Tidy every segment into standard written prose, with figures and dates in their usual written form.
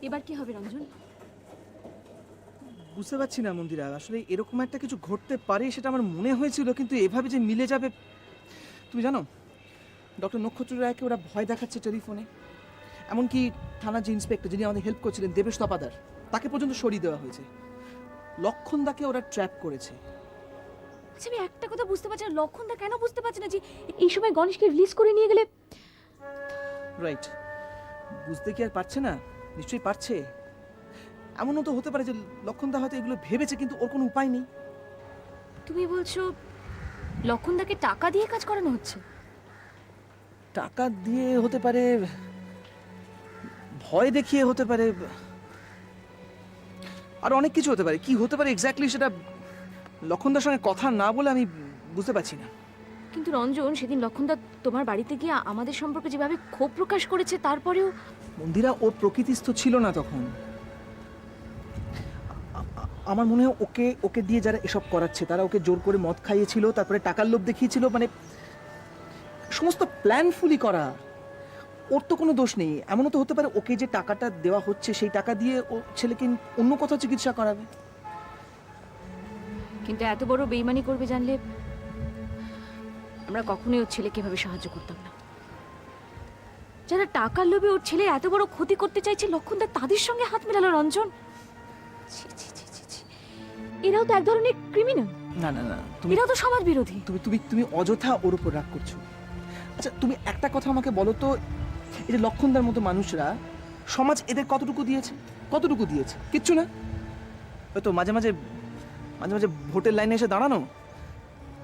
এবার কি হবে রঞ্জন? বুঝতে পারছি না মন্দিরা, আসলে এরকম একটা কিছু ঘটতে পারে সেটা আমার মনে হয়েছিল, কিন্তু এভাবে যে মিলে যাবে। তুমি জানো, ডক্টর নক্ষত্র রায়কে ওরা ভয় দেখাচ্ছে টেলিফোনে। এমনকি থানার যে ইন্সপেক্টর যিনি আমাদের হেল্প করছিলেন, দেবেশ তপাদার, তাকে পর্যন্ত সরিয়ে দেওয়া হয়েছে। লক্ষণদাকে ওরা ট্র্যাপ করেছে। আচ্ছা, আমি একটা কথা বুঝতে পারছি না, লক্ষণদা কেন বুঝতে পারছে না যে এই সময় গণেশকে রিলিজ করে নিয়ে গেলে? রাইট, বুঝতে কি আর পারছে না? নিশ্চয়ই পারছে। এমনও তো হতে পারে যে লক্ষণদা হয়তো এগুলো ভেবেছে, কিন্তু ওর কোনো উপায় নেই। তুমি বলছো লক্ষণদাকে টাকা দিয়ে কাজ করানো হচ্ছে? টাকা দিয়ে হতে পারে, ভয় দেখিয়ে হতে পারে, আর অনেক কিছু হতে পারে। কি হতে পারে এক্স্যাক্টলি সেটা লক্ষণদার সঙ্গে কথা না বলে আমি বুঝতে পারছি না। কিন্তু রঞ্জন, সেদিন লক্ষণদা তোমার বাড়িতে গিয়ে আমাদের সম্পর্কে যেভাবে ক্ষোভ প্রকাশ করেছে, তারপরেও মন্দিরা ও প্রকৃতিস্থ ছিল না তখন। আমার মনে হয় ওকে ওকে দিয়ে যারা এসব করাচ্ছে তারা ওকে জোর করে মদ খাইয়েছিল, তারপরে টাকার লোভ দেখিয়েছিল, মানে সমস্ত প্ল্যানফুলি করা। ওর তো কোনো দোষ নেই। এমনও তো হতে পারে ওকে যে টাকাটা দেওয়া হচ্ছে সেই টাকা দিয়ে ও ছেলেকে অন্য কোথাও চিকিৎসা করাবে। কিন্তু এত বড় বেইমানি করবে জানলে আমরা কখনোই ওর ছেলেকে এভাবে সাহায্য করতাম না। যারা টাকার লোভে ওর ছেলে এত বড় ক্ষতি করতে চাইছে, লক্ষণদা তাদের সঙ্গে হাত মেলালো রঞ্জন। ছি, ছি, ছি, ছি, ছি। এরাও তো এক ধরনের ক্রিমিনাল। না না না, তুমি এরাও তো সমাজ বিরোধী। তুমি তুমি তুমি অযথা ওর উপর রাগ করছো। আচ্ছা, তুমি একটা কথা আমাকে বলো তো, এই যে লক্ষণদার মতো মানুষরা, সমাজ এদের কতটুকু দিয়েছে? কতটুকু দিয়েছে? কিচ্ছু না। হয়তো মাঝে মাঝে মাঝে মাঝে ভোটের লাইনে এসে দাঁড়ানো,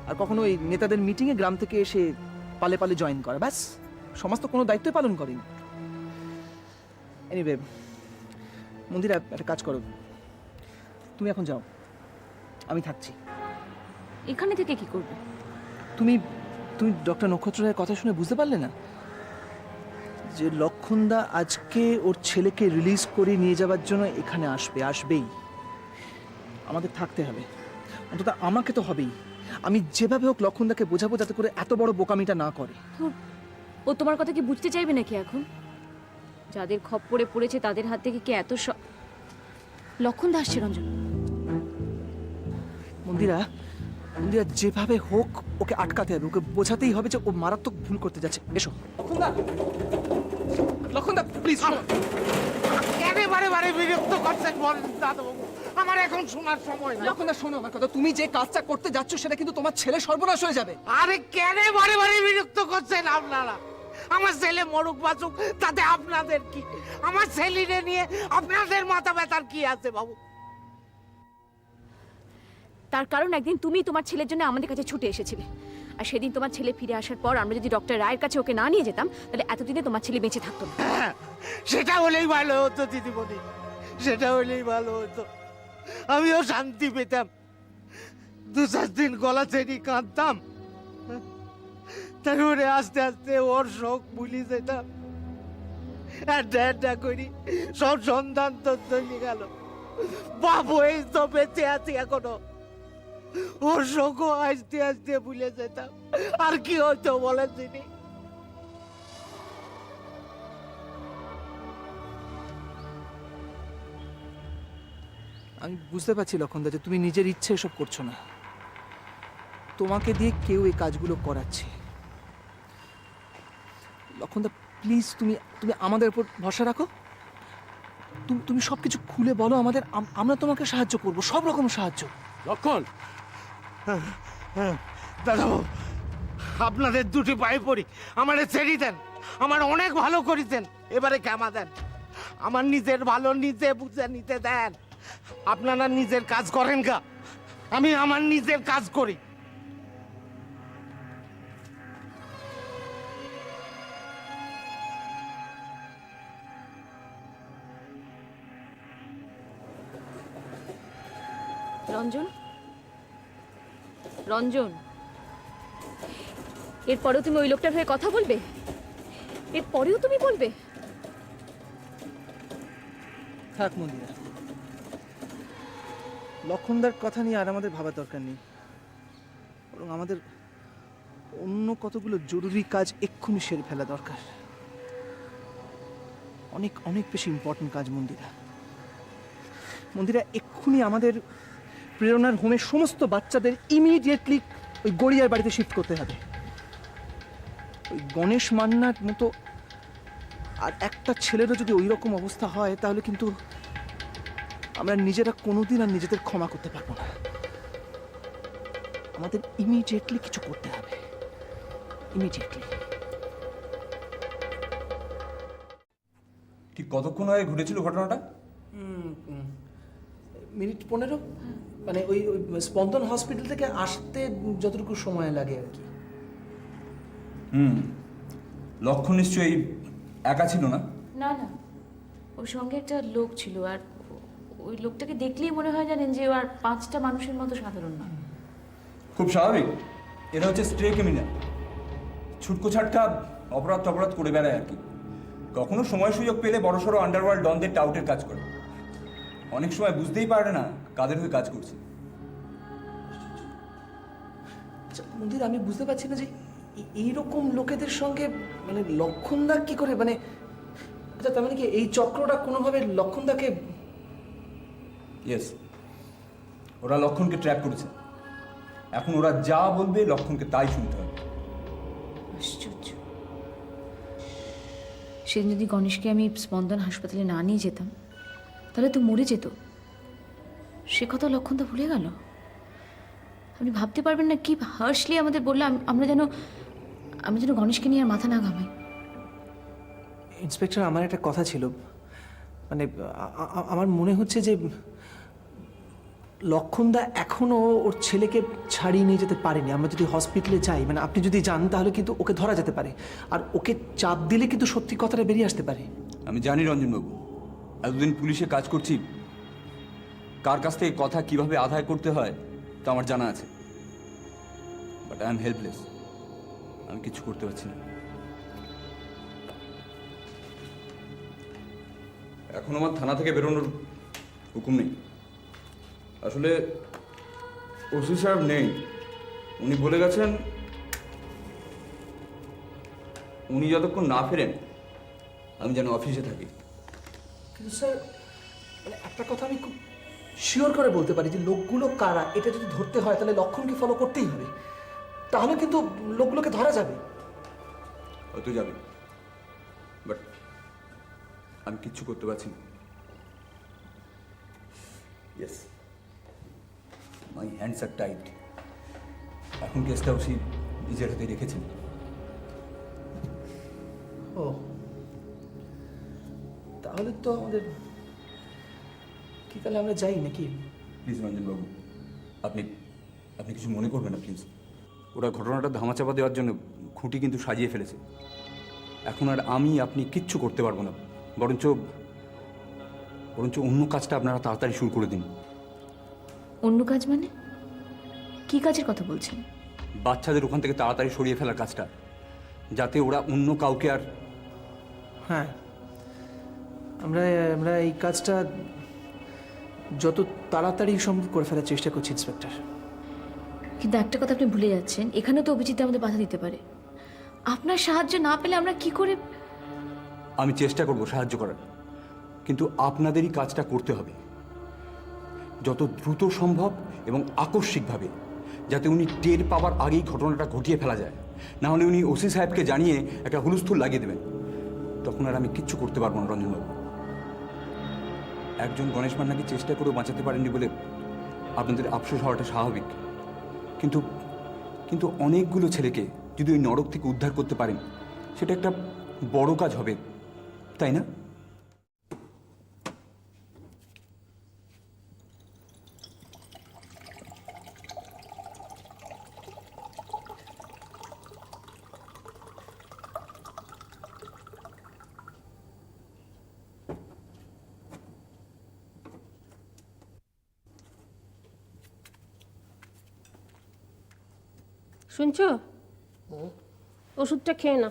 আর কখনো ওই নেতাদের মিটিংয়ে গ্রাম থেকে এসে পালে পালে জয়েন করা, ব্যাস। সমাজ তো কোনো দায়িত্বই পালন করেনি। এনিওয়ে, মন্দিরা একটা কাজ করো, তুমি এখন যাও, আমি থাকছি। এখানে থেকে কি করবে? তুমি তুমি ডক্টর নক্ষত্র রায়ের কথা শুনে বুঝতে পারলে না যে লক্ষণদা আজকে ওর ছেলেকে রিলিজ করে নিয়ে যাওয়ার জন্য এখানে আসবেই। আমাদের থাকতে হবে, অন্তত আমাকে তো হবেই। আমি যেভাবে হোক লক্ষণদাকে বোঝাবো যাতে করে এত বড় বোকামিটা না করে। ও তোমার কথা কি বুঝতে চাইবে নাকি এখন? যাদের খপ্পরে পড়েছে তাদের হাত থেকে কি এত লক্ষণদা আসছে রঞ্জন। মন্দিরা, মন্দিরা যেভাবে হোক ওকে আটকাতে হবে, ওকে বোঝাতেই হবে যে ও মারাত্মক ভুল করতে যাচ্ছে। এসো লক্ষণদা, লক্ষণদা প্লিজ। কেন বারে বারে বিরক্ত করছেন বলেন দাদাবাবু? আমার এখন শোনার সময় না। লক্ষণদা শোনো আমার কথা, তুমি যে কাজটা করতে যাচ্ছ সেটা কিন্তু তোমার ছেলে সর্বনাশ হয়ে যাবে। আরে কেন বারে বারে বিরক্ত করছেন আপনারা? আমার ছেলে মরুক বাঁচুক তাতে আপনাদের কি? আমার ছেলেরে নিয়ে আপনাদের মাথা ব্যথার কি আছে বাবু? তার কারণ একদিন তুমি তোমার ছেলের জন্য আমাদের কাছে ছুটে এসেছিলে, আর সেদিন তোমার ছেলে ফিরে আসার পর আমরা যদি ডক্টর রায়ের কাছে ওকে না নিয়ে যেতাম, তাহলে এতদিনে তোমার ছেলে বেঁচে থাকতো না। সেটা হলেই ভালো হতো দিদিমণি, সেটা হলেই ভালো হতো। আমিও শান্তি পেতাম। 2-4 দিন গলা চেনি কাঁদতাম, তারপরে আস্তে আস্তে ওর শোক ভুলি যেতাম। একটা করি সব সন্তান তো চলে গেল, বাবু এই তো বেঁচে আছি এখনো। ওর শোকও আস্তে আস্তে ভুলে যেতাম। আর কি হয়তো বলেন তিনি? আমি বুঝতে পারছি লক্ষণদা যে তুমি নিজের ইচ্ছে এসব করছো না, তোমাকে দিয়ে কেউ এই কাজগুলো করাচ্ছে। লক্ষণদা প্লিজ, তুমি তুমি আমাদের উপর ভরসা রাখো। তুমি তুমি সবকিছু খুলে বলো আমাদের, আমরা তোমাকে সাহায্য করব, সব রকম সাহায্য। লক্ষণ, দাদাবাবু, আপনাদের দুটি পায়ে পড়ি, আমারে ছেড়ে দেন। আমার অনেক ভালো করেছেন, এবারে ক্ষমা দেন। আমার নিজের ভালো নিজে বুঝে নিতে দেন। আপনারা নিজের কাজ করেন গা, আমি আমার নিজের কাজ করি। রঞ্জন, রঞ্জন, এরপরেও তুমি ওই লোকটার হয়ে কথা বলবে? এরপরেও তুমি বলবে? থাক মন্দিরা, লক্ষণদার কথা নিয়ে আর আমাদের ভাবার দরকার নেই। বরং আমাদের অন্য কতগুলো জরুরি কাজ এক্ষুনি সেরে ফেলা দরকার। অনেক অনেক বেশি ইম্পর্টেন্ট কাজ মন্দিরা। মন্দিরা, এক্ষুনি আমাদের প্রেরণার হোমের সমস্ত বাচ্চাদের ইমিডিয়েটলি ওই গড়িয়ার বাড়িতে শিফট করতে হবে। ওই গণেশ মান্নার মতো আর একটা ছেলেরও যদি ওই রকম অবস্থা হয়, তাহলে কিন্তু আমরা নিজেরা কোনোদিন আর নিজেদের ক্ষমা করতে পারবো না। আমাদের ইমিডিয়েটলি কিছু করতে হবে, ইমিডিয়েটলি। ঠিক কতক্ষণ আগে ঘটেছিল ঘটনাটা? মিনিট 15, মানে ওই ওই স্পন্দন হসপিটাল থেকে আসতে যতটুকু সময় লাগে আর কি। লক্ষণ নিশ্চয়ই একা ছিল না? না না, ওর সঙ্গে একটা লোক ছিল, আর ওই লোকটাকে দেখলেই মনে হয় জানেন যে ও আর 5টা মানুষের মতো সাধারণ না। খুব স্বাভাবিক, এরা হচ্ছে স্ট্রে ক্রিমিনাল, ছুটকো ছাটকা অপরাধ টপরাধ করে বেড়ায় আর কি। কখনো সময় সুযোগ পেলে বড়সড় আন্ডারওয়ার্ল্ড ডনদের টাউটের কাজ করে। অনেক সময় বুঝতেই পারে না কাদের হয়ে কাজ করছে। আচ্ছা মন্দির, আমি বুঝতে পারছি না যে এইরকম লোকেদের সঙ্গে মানে লক্ষণদা কি করে, মানে আচ্ছা তার মানে কি এই চক্রটা কোনোভাবে লক্ষণদাকে? ইয়েস, ওরা লক্ষণকে ট্র্যাক করেছে। এখন ওরা যা বলবে লক্ষণকে তাই শুনতে হবে। আশ্চর্য, সেদিন যদি গণেশকে আমি স্পন্দন হাসপাতালে না নিয়ে যেতাম তাহলে তো মরে যেত। সে কথা লক্ষণদা ভুলে গেল। আপনি ভাবতে পারবেন না কি হার্শলি আমাদের বললাম, আমি যেন গণেশকে নিয়ে আর মাথা না ঘামাই। ইন্সপেক্টর, আমার একটা কথা ছিল, মানে আমার মনে হচ্ছে যে লক্ষণদা এখনো ওর ছেলেকে ছাড়িয়ে নিয়ে যেতে পারেনি। আমরা যদি হসপিটালে যাই, মানে আপনি যদি যান, তাহলে কিন্তু ওকে ধরা যেতে পারে, আর ওকে চাপ দিলে কিন্তু সত্যি কথাটা বেরিয়ে আসতে পারে। আমি জানি রঞ্জনবাবু, এতদিন পুলিশে কাজ করছি, কার কাছ থেকে কথা কিভাবে আদায় করতে হয় তা আমার জানা আছে। বাট আই এম হেল্পলেস, আমি কিছু করতে পারছি না। এখন আমার থানা থেকে বেরোনোর হুকুম নেই। আসলে ওসি সাহেব নেই, উনি বলে গেছেন উনি যতক্ষণ না ফেরেন আমি যেন অফিসে থাকি। কিন্তু স্যার, মানে একটা কথা আমি খুব শিওর করে বলতে পারি যে লোকগুলো কারা, এটা যদি ধরতে হয় তাহলে লক্ষণকে ফলো করতেই হবে, তাহলে কিন্তু লোকগুলোকে ধরা যাবে। হয়তো যাবে, বাট আমি কিচ্ছু করতে পারছি না। Yes, my hands R tight. এখন কেসটা ওসি নিজের হাতে রেখেছেন। ও, তাহলে তো আমাদের কি, তাহলে আমরা যাই নাকি? প্লিজ রঞ্জনবাবু, আপনি আপনি কিছু মনে করবেন না প্লিজ। ওরা ঘটনাটা ধামাচাপা দেওয়ার জন্য খুঁটি কিন্তু সাজিয়ে ফেলেছে। এখন আর আমি আপনি কিচ্ছু করতে পারবো না, বরঞ্চ অন্য কাজটা আপনারা তাড়াতাড়ি শুরু করে দিন। অন্য কাজ মানে কি কাজের কথা বলছেন? বাচ্চাদের ওখান থেকে তাড়াতাড়ি সরিয়ে ফেলার কাজটা, যাতে ওরা অন্য কাউকে আর... হ্যাঁ, আমরা আমরা এই কাজটা যত তাড়াতাড়ি সম্ভব করে ফেলার চেষ্টা করছি ইন্সপেক্টর। কিন্তু একটা কথা আপনি ভুলে যাচ্ছেন, এখানেও তো অভিজিৎ আমাদের বাধা দিতে পারে। আপনার সাহায্য না পেলে আমরা কি করে? আমি চেষ্টা করব সাহায্য করার, কিন্তু আপনাদেরই কাজটা করতে হবে যত দ্রুত সম্ভব এবং আকস্মিকভাবে, যাতে উনি টের পাওয়ার আগেই ঘটনাটা ঘটিয়ে ফেলা যায়। না হলে উনি ওসি সাহেবকে জানিয়ে একটা হুলস্থুল লাগিয়ে দেবেন, তখন আর আমি কিচ্ছু করতে পারবো না রঞ্জনবাবু। একজন গণেশ মান্নাকে চেষ্টা করেও বাঁচাতে পারেননি বলে আপনাদের আফসোস হওয়াটা স্বাভাবিক, কিন্তু কিন্তু অনেকগুলো ছেলেকে যদি ওই নরক থেকে উদ্ধার করতে পারেন, সেটা একটা বড় কাজ হবে, তাই না? শুনছো? ওষুধটা খেয়ে না।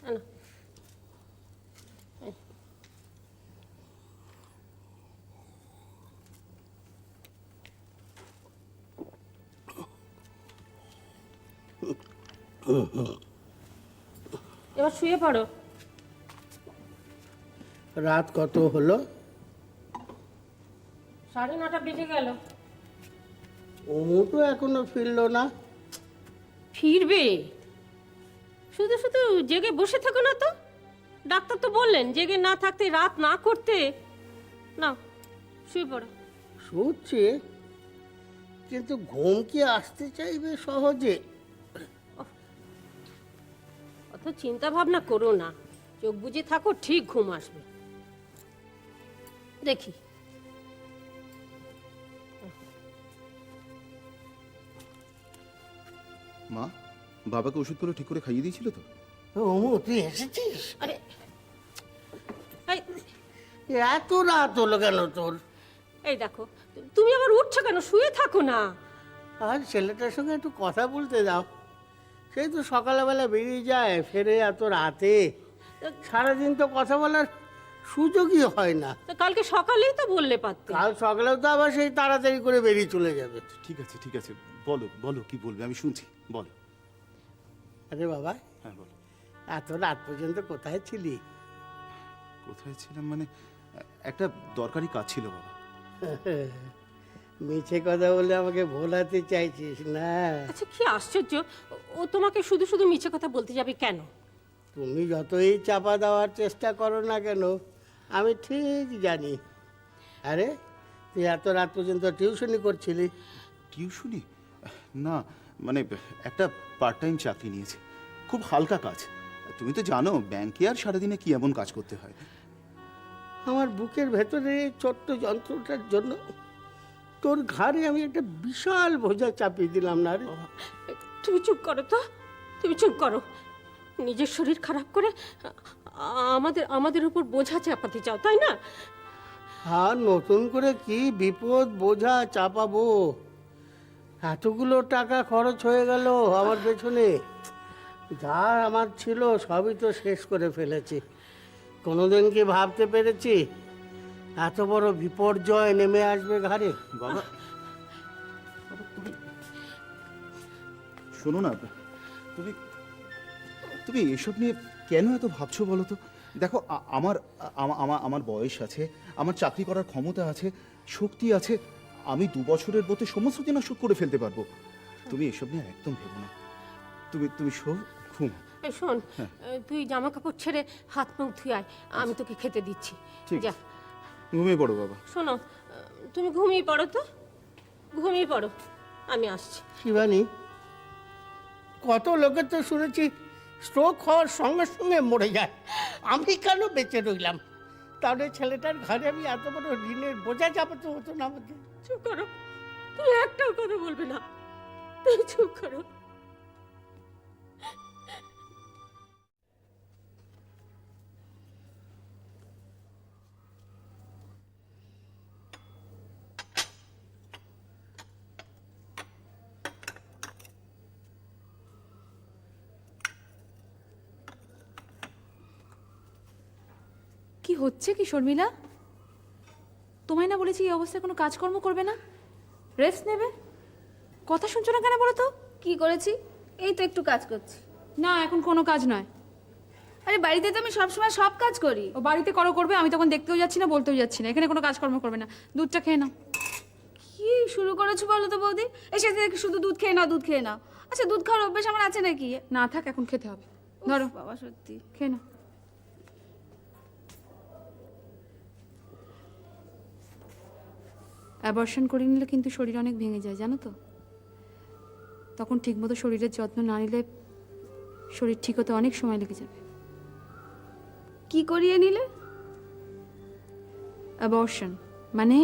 আনো। এবার শুয়ে পড়ো। রাত কত হলো? 9:30 বেজে গেল। অমু তো এখনো ফিরলো না। ফিরবে? শুধু শুধু জেগে বসে থাকো না তো। ডাক্তার তো বললেন জেগে না থাকতে, রাত না করতে। না, শুয়ে পড়ো। শুচ্ছে, কিন্তু ঘুম কি আসতে চাইবে সহজে? অত চিন্তা ভাবনা করো না, চোখ বুজে থাকো, ঠিক ঘুম আসবে। দেখি। মা, বাবাকে ওষুধগুলো ঠিক করে খাইয়ে দিয়েছিল তো? অমু, তুই এসেছিস? আরে এই, এত রাত হলো কেন তোর? এই দেখো, তুমি আবার উঠছো কেন? শুয়ে থাকো না। আর ছেলেটার সঙ্গে একটু কথা বলতে দাও। সেই তো সকালবেলা বেরিয়ে যায়, ফেরে এত রাতে। সারাদিন তো কথা বলার সুযোগই হয় না। তো কালকে সকালেই তো বললে পারতে। কাল সকালেও তো আবার সেই তাড়াতাড়ি করে বেরিয়ে চলে যাবে। ঠিক আছে, বলো বলো কি বলবে, আমি শুনছি, বলো। আরে বাবা, হ্যাঁ বলো। এত রাত পর্যন্ত কোথায় ছিলি? কোথায় ছিলাম মানে, একটা দরকারি কাজ ছিল বাবা। মিছে কথা বলে আমাকে ভোলাতে চাইছিস না? আচ্ছা, কি আশ্চর্য, ও তোমাকে শুধু শুধু মিছে কথা বলতে যাবে কেন? তুমি যতই চাপা দেওয়ার চেষ্টা করো না কেন, আমি ঠিক জানি। আরে, তুই এত রাত পর্যন্ত টিউশনি করছিলি? টিউশনি? না, মানে একটা পার্ট টাইম চাকরি নিয়েছি, খুব হালকা কাজ। তুমি তো জানো ব্যাংকে আর সারাদিনে কি এমন কাজ করতে হয়। আমার বুকের ভেতরে এই ছোট্ট যন্ত্রটার জন্য তোর ঘাড়ে আমি একটা বিশাল বোঝা চাপিয়ে দিলাম না রে। তুমি চুপ করো তো, তুমি চুপ করো। নিজের শরীর খারাপ করে আমাদের উপর বোঝা চাপাতে চাও, তাই না? আর নতুন করে কি বিপদ বোঝা চাপাবো? এতগুলো টাকা খরচ হয়ে গেল আমার পেছনে। যা আমার ছিল সবই তো শেষ করে ফেলেছি। কোনোদিন কি ভাবতে পেরেছি এত বড় বিপর্যয় নেমে আসবে ঘাড়ে? বাবা, শোনো না, তুমি তুমি এসব নিয়ে কেন এত ভাবছো বলো তো? দেখো, আমার বয়স আছে, আমার চাকরি করার ক্ষমতা আছে, শক্তি আছে। আমি 2 বছরের মধ্যে সমস্ত দিন শোধ করে ফেলতে পারবো। তুমি এসব নিয়ে একদম ভেবো না। তুমি ঘুম। এই শোন, তুই জামা কাপড় ছেড়ে হাত মুখ ধুয়ে আয়, আমি তোকে খেতে দিচ্ছি। ঠিক যা। আছে, ঘুমিয়ে পড়ো বাবা। শোনো, তুমি ঘুমিয়ে পড়ো তো, ঘুমিয়ে পড়ো, আমি আসছি। শিবানী, কত লোকের তো শুনেছি স্ট্রোক হওয়ার সঙ্গে সঙ্গে মরে যায়। আমি কেন বেঁচে রইলাম? তাহলে ছেলেটার ঘরে আমি এত বড় ঋণের বোঝা চাপাতে হতো না আমাকে? চুপ করো, তুমি একটাও কথা বলবে না, তুমি চুপ করো। কি হচ্ছে কি শর্মিলা? তোমায় না বলেছি এই অবস্থায় কোনো কাজকর্ম করবে না, রেস্ট নেবে? কথা শুনছো না কেন বলো তো? কি করেছি? এই তো একটু কাজ করছি। না, এখন কোনো কাজ নয়। আরে বাড়িতে তো আমি সবসময় সব কাজ করি। ও বাড়িতে করবে, আমি তখন দেখতেও যাচ্ছি না, বলতেও যাচ্ছি না। এখানে কোনো কাজকর্ম করবে না, দুধটা খেয়ে নাও। কি শুরু করেছো বলো তো বৌদি? এসে দেখি শুধু দুধ খেয়ে নাও, দুধ খেয়ে নাও। আচ্ছা, দুধ খাওয়ার অভ্যেস আমার আছে নাকি? না থাক, এখন খেতে হবে। ধরো বাবা, সত্যি। খেয়ে নাও। অ্যাবর্শন করে নিলে কিন্তু শরীর অনেক ভেঙে যায়, জানো তো? তখন ঠিকমতো শরীরের যত্ন না নিলে শরীর ঠিক হতে অনেক সময় লেগে যাবে। কি করিয়ে নিলে? অ্যাবর্শন মানে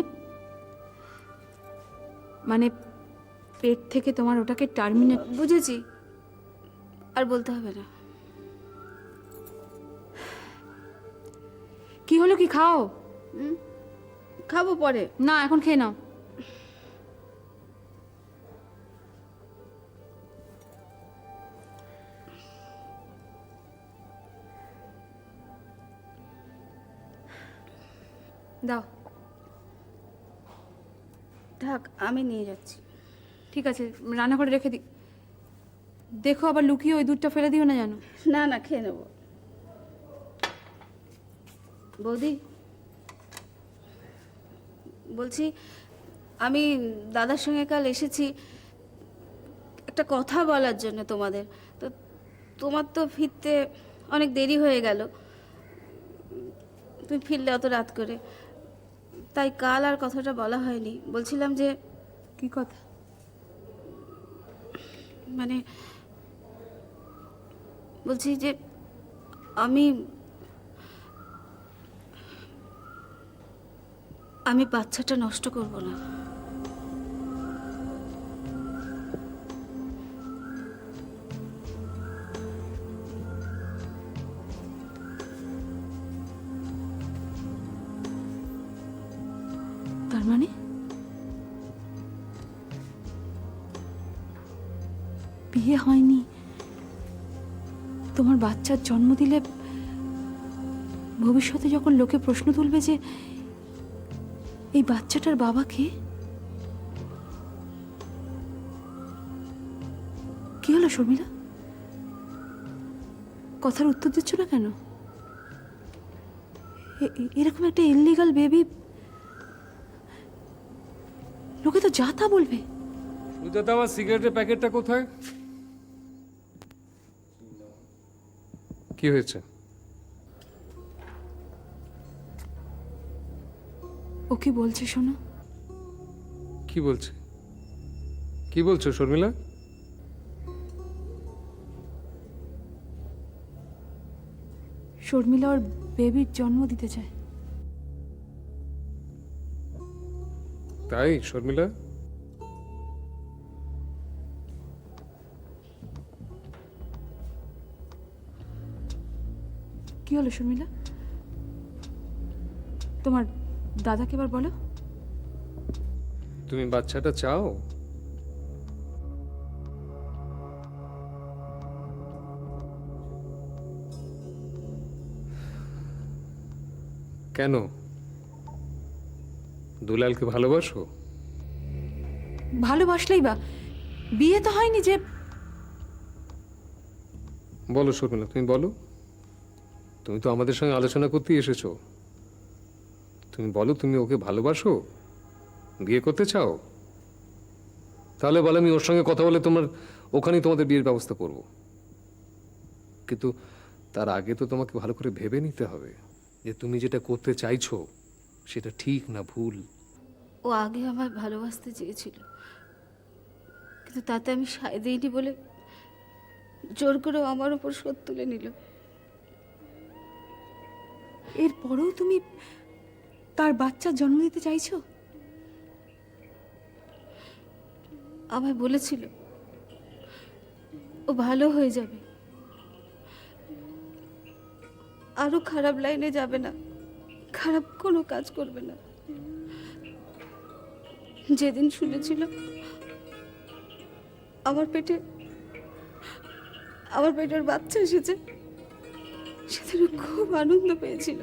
মানে পেট থেকে তোমার ওটাকে টার্মিনেট। বুঝেছি, আর বলতে হবে না। কি হলো, কি খাও? খাবো পরে। না, এখন খেয়ে নাও। দাও। থাক, আমি নিয়ে যাচ্ছি। ঠিক আছে, রান্নাঘরে রেখে দিই। দেখো আবার লুকিয়ে ওই দুধটা ফেলে দিও না জানো। না না, খেয়ে নেব। বৌদি, বলছি আমি দাদার সঙ্গে কাল এসেছি একটা কথা বলার জন্য তোমাদের। তো তোমার তো ফিরতে অনেক দেরি হয়ে গেল, তুমি ফিরলে অত রাত করে, তাই কাল আর কথাটা বলা হয়নি। বলছিলাম যে কি কথা? মানে বলছি যে আমি আমি বাচ্চাটা নষ্ট করব না। তার মানে বিয়ে হয়নি, তোমার বাচ্চার জন্ম দিলে ভবিষ্যতে যখন লোকে প্রশ্ন তুলবে যে এই বাচ্চাটার বাবা কে, কি হলো শর্মিলা? কথার উত্তর দিচ্ছ না কেন? এরকম একটা ইললিগাল বেবি, লোকে তো যা তা বলবে। সুজাতা, আমার সিগারেটের প্যাকেটটা কোথায়? কি হয়েছে? ও কি বলছে শোনো। কি বলছে? কি বলছো শর্মিলা? শর্মিলা ওর বেবির জন্ম দিতে চায়। তাই শর্মিলা? কি হলো শর্মিলা? তোমার দাদাকে এবার বলো। তুমি বাচ্চাটা চাও? কেন? দুলালকে ভালোবাসো? ভালোবাসলেই বা, বিয়ে তো হয়নি যে। বলো শর্মিলা, তুমি বলো। তুমি তো আমাদের সঙ্গে আলোচনা করতেই এসেছো। তুমি বলো, তুমি ওকে ভালোবাসো, বিয়ে করতে চাও? তাহলে বলো, আমি ওর সঙ্গে কথা বলে ওখানেই তোমাদের বিয়ের ব্যবস্থা করব। কিন্তু তার আগে তো তোমাকে ভালো করে ভেবে নিতে হবে যে তুমি যেটা করতে চাইছো সেটা ঠিক না ভুল। ও আগে আমায় ভালোবাসতে চেয়েছিল, কিন্তু তাতে আমি সায় দিইনি বলে জোর করে আমার উপর শোধ তুলে নিল। এরপরেও তুমি তার বাচ্চার জন্ম দিতে চাইছো? আমায় বলেছিল ও ভালো হয়ে যাবে, আরো খারাপ লাইনে যাবে না, খারাপ কোনো কাজ করবে না। যেদিন শুনেছিল আমার পেটের বাচ্চা এসেছে, সেদিন ও খুব আনন্দ পেয়েছিল।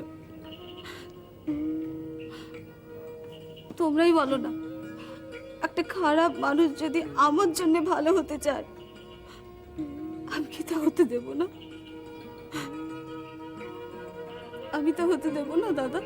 তোমরাই বলো না, একটা খারাপ মানুষ যদি আমার জন্য ভালো হতে চায়, আমি কি তা হতে দেব না? আমি তা হতে দেব না দাদা।